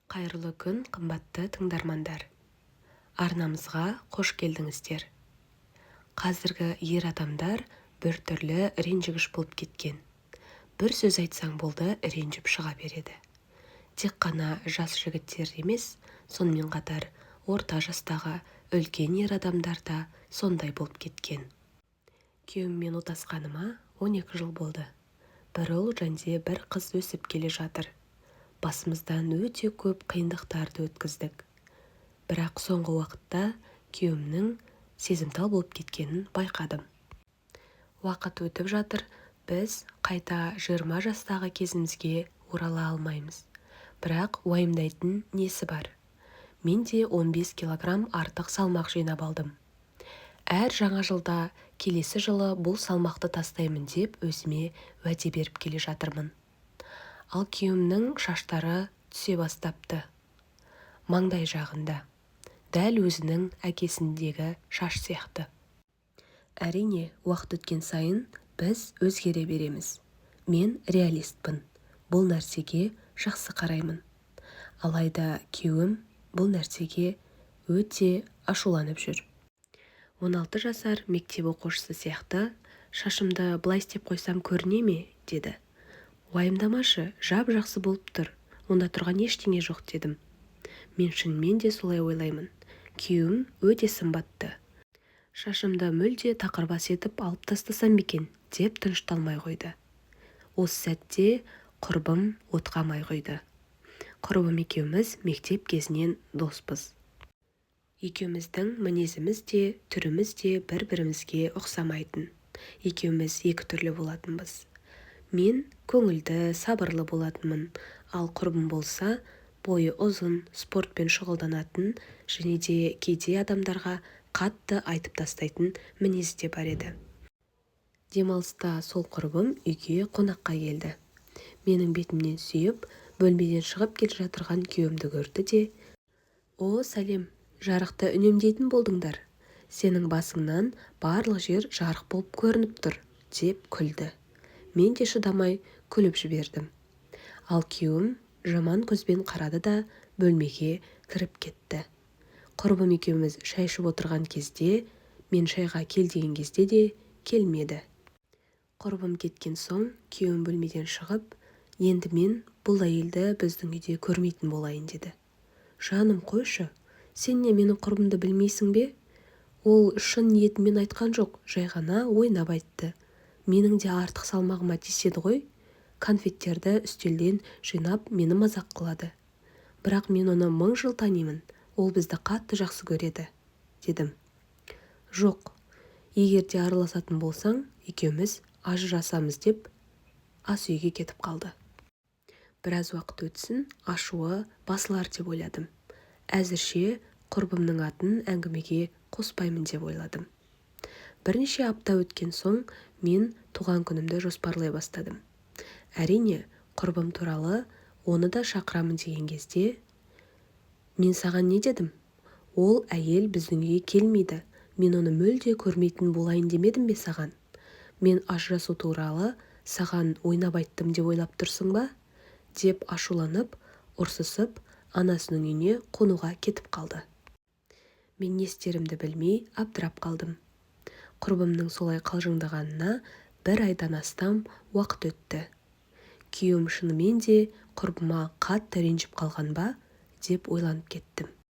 Қайырлы күн, қымбатты тыңдармандар. Арнамызға қош келдіңіздер. Қазіргі ер адамдар біртүрлі ренжігіш болып кеткен. Бір сөз айтсаң болды, ренжіп шыға береді. Тек қана жас жігіттер емес, сонымен қатар орта жастағы үлкен ер адамдар да сондай болып кеткен. Күйеуіммен отасқаныма 12 жыл болды. Бір ұл және бір қыз өсіп келе жатыр. Басымыздан өте көп қиындықтарды өткіздік. Бірақ соңғы уақытта күйеуімнің сезімтал болып кеткенін байқадым. Уақыт өтіп жатыр, біз қайта 20 жастағы кезімізге орала алмаймыз. Бірақ уайымдайтын несі бар? Мен де 15 килограмм артық салмақ жинап алдым. Әр жаңа жылда келесі жылы бұл салмақты тастаймын деп өзіме уәде беріп келе жатырмын. Ал күйеуімнің шаштары түсе бастапты. Маңдай жағында. Дәл өзінің әкесіндегі шаш сияқты. Әрине, уақыт өткен сайын біз өзгере береміз. Мен реалистпін. Бұл нәрсеге жақсы қараймын. Алайда күйеуім бұл нәрсеге өте ашуланып жүр. 16 жасар мектеп оқушысы сияқты шашымды былай істеп қойсам көріне ме, деді. Уайымдамашы, жап-жақсы болып тұр. Онда тұрған ештеңе жоқ, дедім. Мен шынымен де солай ойлаймын. Күйеуім өте сымбатты. Шашымды мүлде тақырбас етіп алып тастасам екен, деп тынышталмай қойды. Осы сәтте құрбым отқа май құйды. Құрбым екеуміз мектеп кезінен доспыз. Екеуміздің мінезіміз де, түріміз де бір-бірімізге ұқсамайтын. Екеуміз екі түрлі болатынбыз. Мен көңілді, сабырлы болатынмын, ал құрбым болса, бойы ұзын, спортпен шұғылданатын және де кейде адамдарға қатты айтып тастайтын мінезі де бар еді. Демалыста сол құрбым үйге қонаққа келді. Менің бетімнен сүйіп, бөлмеден шығып келе жатырған күйеуімді көрді де: «О, сәлем, жарықты үнемдейтін болдыңдар. Сенің басыңнан барлық жер жарық болып көрініп тұр», деп күлді. Мен де шыдамай күліп жібердім. Ал күйеуім жаман көзбен қарады да бөлмеге кіріп кетті. Құрбым екеуміз шай ішіп отырған кезде, мен шайға кел деген кезде де келмеді. Құрбым кеткен соң күйеуім бөлмеден шығып, енді мен бұл әйелді біздің үйде көрмейтін болайын деді. Жаным, қойшы, сен не менің құрбымды білмейсің бе? Ол шын ниетімен айтқан жоқ, жай ғана ойнап айтты. Менің де артық салмағыма тиіседі ғой. Конфеттерді үстелден жинап мені мазақ қылады. Бірақ мен оны 1000 жыл танимын. Ол бізді қатты жақсы көреді, дедім. Жоқ, егер де араласатын болсаң, екеуміз ажырасамыз, деп ас үйге кетіп қалды. Біраз уақыт өтсін, ашуы басылар деп ойладым. Әзірше құрбымның атын әңгімеге қоспаймын деп ойладым. Бірнеше апта өткен соң мен туған күнімді жоспарлай бастадым. Әрине, құрбым туралы оны да шақырамын деген кезде мен саған не дедім? Ол әйел біздің үйге келмейді. Мен оны мүлде көрмейтін болайын демедім бе саған? Мен ажырасу туралы саған ойнап айттым деп ойлап тұрсың ба? Деп ашуланып, ұрсысып, анасының үйіне қонуға кетіп қалды. Мен не істерімді білмей абдырап қалдым. Құрбымның солай қалжыңдағанына 1 айдан астам уақыт өтті. Күйеуім шынымен де құрбыма қатты ренжіп қалған ба, деп ойланып кеттім.